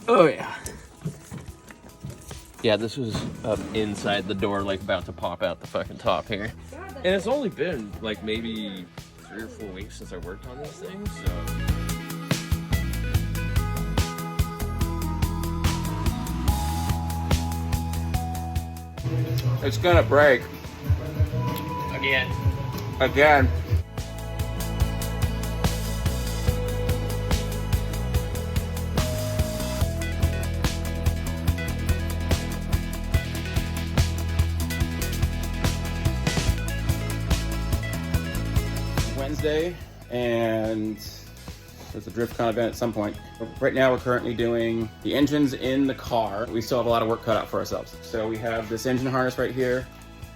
Oh yeah. Yeah, this was up inside the door, like about to pop out the fucking top here. And it's only been like maybe 3 or 4 weeks since I worked on these things, so. It's gonna break. Again. Wednesday, and there's a Driftcon event at some point. Right now we're currently doing the engines in the car. We still have a lot of work cut out for ourselves. So we have this engine harness right here.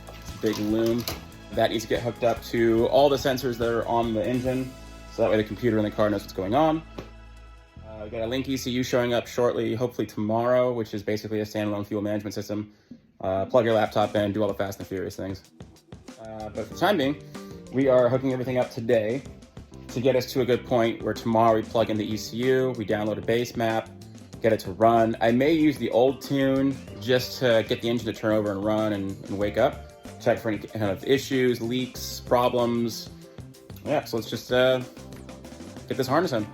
It's a big loom. That needs to get hooked up to all the sensors that are on the engine, so that way the computer in the car knows what's going on. We got a Link ECU showing up shortly, hopefully tomorrow, which is basically a standalone fuel management system. Plug your laptop in, do all the fast and furious things. But for the time being, we are hooking everything up today to get us to a good point where tomorrow we plug in the ECU, we download a base map, get it to run. I may use the old tune just to get the engine to turn over and run and wake up. Check for any kind of issues, leaks, problems. Yeah, so let's just get this harness in.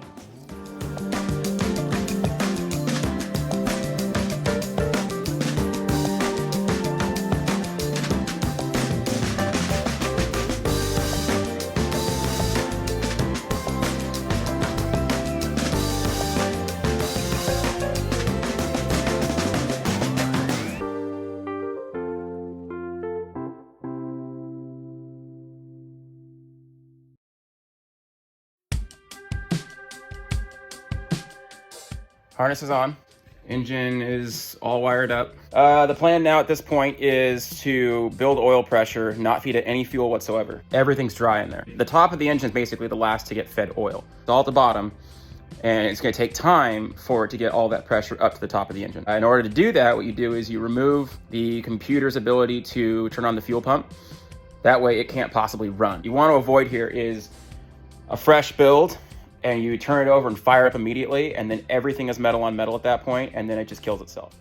Harness is on. Engine is all wired up. The plan now at this point is to build oil pressure, not feed it any fuel whatsoever. Everything's dry in there. The top of the engine is basically the last to get fed oil. It's all at the bottom, and it's gonna take time for it to get all that pressure up to the top of the engine. In order to do that, what you do is you remove the computer's ability to turn on the fuel pump. That way it can't possibly run. You want to avoid here is a fresh build, and you turn it over and fire up immediately, and then everything is metal on metal at that point, and then it just kills itself.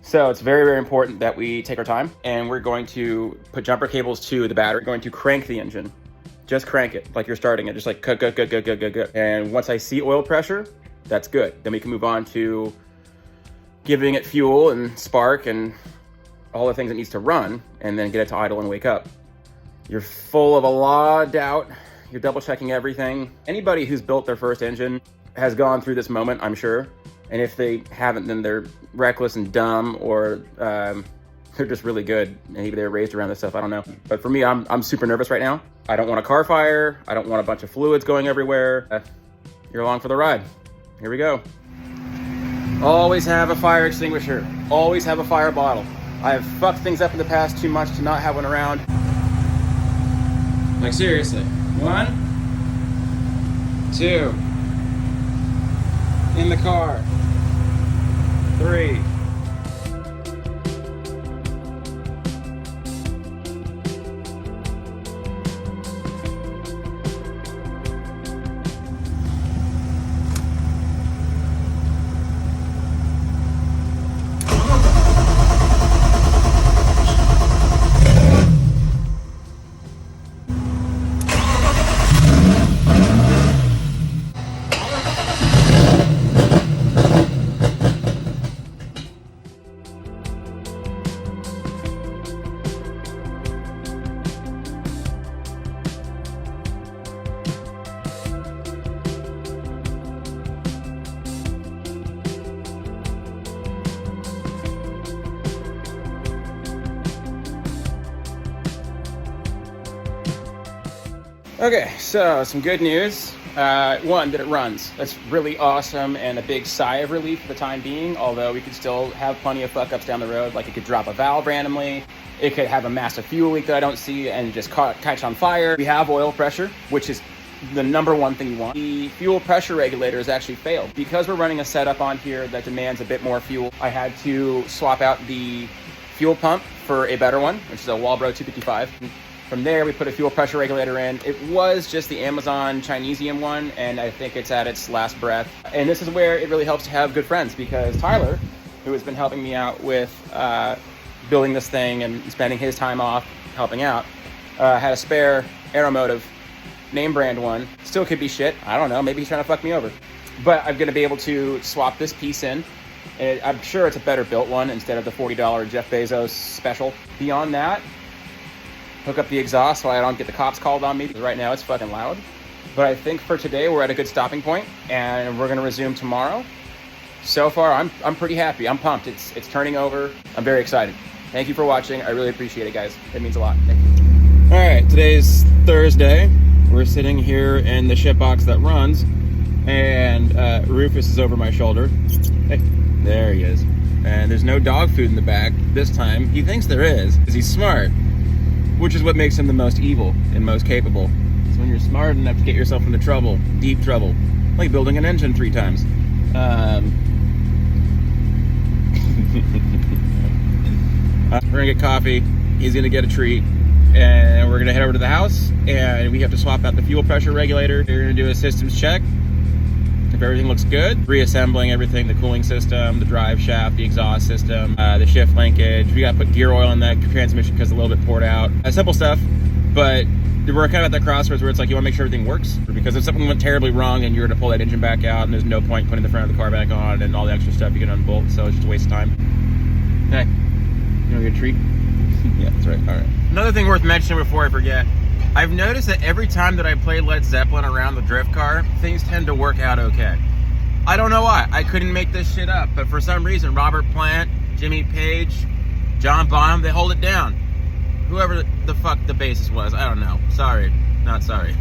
So it's very, very important that we take our time, and we're going to put jumper cables to the battery. We're going to crank the engine. Just crank it like you're starting it, just like go. And once I see oil pressure, that's good. Then we can move on to giving it fuel and spark and all the things it needs to run, and then get it to idle and wake up. You're full of a lot of doubt. You're double checking everything. Anybody who's built their first engine has gone through this moment, I'm sure. And if they haven't, then they're reckless and dumb, or they're just really good. Maybe they were raised around this stuff, I don't know. But for me, I'm super nervous right now. I don't want a car fire. I don't want a bunch of fluids going everywhere. You're along for the ride. Here we go. Always have a fire extinguisher. Always have a fire bottle. I have fucked things up in the past too much to not have one around. Like seriously. 1, 2, in the car, 3. Okay, so some good news. One, that it runs. That's really awesome and a big sigh of relief for the time being, although we could still have plenty of fuck ups down the road. Like it could drop a valve randomly. It could have a massive fuel leak that I don't see and just catch on fire. We have oil pressure, which is the number one thing you want. The fuel pressure regulator has actually failed. Because we're running a setup on here that demands a bit more fuel, I had to swap out the fuel pump for a better one, which is a Walbro 255. From there, we put a fuel pressure regulator in. It was just the Amazon Chinesium one, and I think it's at its last breath. And this is where it really helps to have good friends, because Tyler, who has been helping me out with building this thing and spending his time off helping out, had a spare Aeromotive name brand one. Still could be shit. I don't know. Maybe he's trying to fuck me over. But I'm going to be able to swap this piece in. I'm sure it's a better built one instead of the $40 Jeff Bezos special. Beyond that, hook up the exhaust so I don't get the cops called on me. Right now it's fucking loud. But I think for today we're at a good stopping point, and we're going to resume tomorrow. So far I'm pretty happy. I'm pumped. It's turning over. I'm very excited. Thank you for watching. I really appreciate it, guys. It means a lot. Thank you. All right, today's Thursday. We're sitting here in the shit box that runs, and Rufus is over my shoulder. Hey, there he is. And there's no dog food in the back this time. He thinks there is because he's smart, which is what makes him the most evil and most capable. So when you're smart enough to get yourself into trouble, deep trouble, like building an engine 3 times. We're gonna get coffee, he's gonna get a treat, and we're gonna head over to the house, and we have to swap out the fuel pressure regulator. We're gonna do a systems check. If everything looks good, reassembling everything, the cooling system, the drive shaft, the exhaust system, the shift linkage. We got to put gear oil in that transmission because it's a little bit poured out. Simple stuff, but we're kind of at that crossroads where it's like you want to make sure everything works. Because if something went terribly wrong and you were to pull that engine back out, and there's no point putting the front of the car back on and all the extra stuff you can unbolt, so it's just a waste of time. Hey, you want to get a treat? Yeah, that's right. All right. Another thing worth mentioning before I forget, I've noticed that every time that I play Led Zeppelin around the drift car, things tend to work out okay. I don't know why. I couldn't make this shit up, but for some reason, Robert Plant, Jimmy Page, John Bonham, they hold it down. Whoever the fuck the bassist was, I don't know. Sorry. Not sorry.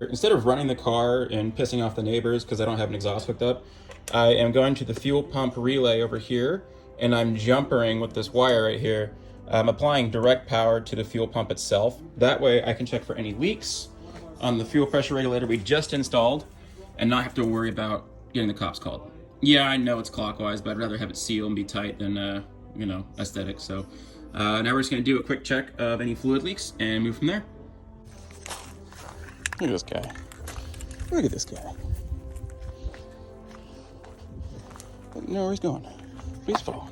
Instead of running the car and pissing off the neighbors because I don't have an exhaust hooked up, I am going to the fuel pump relay over here, and I'm jumpering with this wire right here. I'm applying direct power to the fuel pump itself. That way I can check for any leaks on the fuel pressure regulator we just installed and not have to worry about getting the cops called. Yeah, I know it's clockwise, but I'd rather have it sealed and be tight than, you know, aesthetic. So now we're just gonna do a quick check of any fluid leaks and move from there. Look at this guy. Look at this guy. You know where he's going. Please follow me.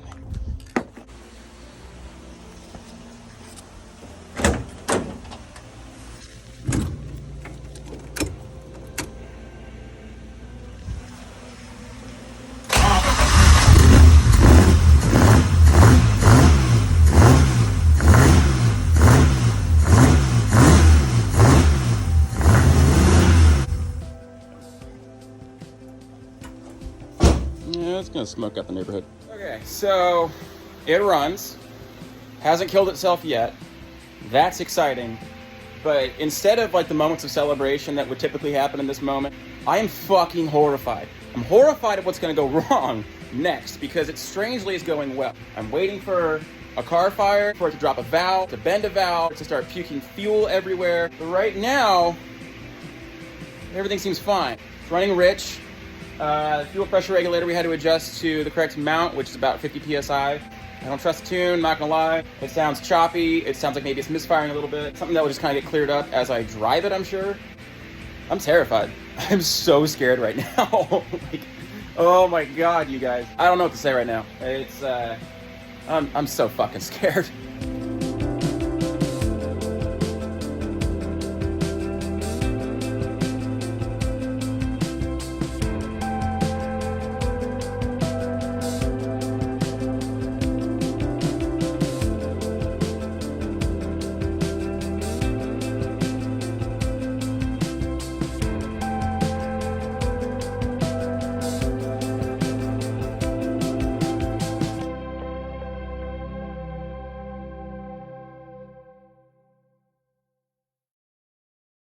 Yeah, it's gonna smoke up the neighborhood. Okay, so it runs. Hasn't killed itself yet. That's exciting. But instead of like the moments of celebration that would typically happen in this moment, I am fucking horrified. I'm horrified of what's gonna go wrong next because it strangely is going well. I'm waiting for a car fire, for it to drop a valve, to bend a valve, to start puking fuel everywhere. But right now, everything seems fine. It's running rich. Fuel pressure regulator we had to adjust to the correct mount, which is about 50 PSI. I don't trust the tune, not gonna lie. It sounds choppy. It sounds like maybe it's misfiring a little bit. Something that will just kind of get cleared up as I drive it, I'm sure. I'm terrified. I'm so scared right now. Like, oh my God, you guys. I don't know what to say right now. It's, I'm so fucking scared.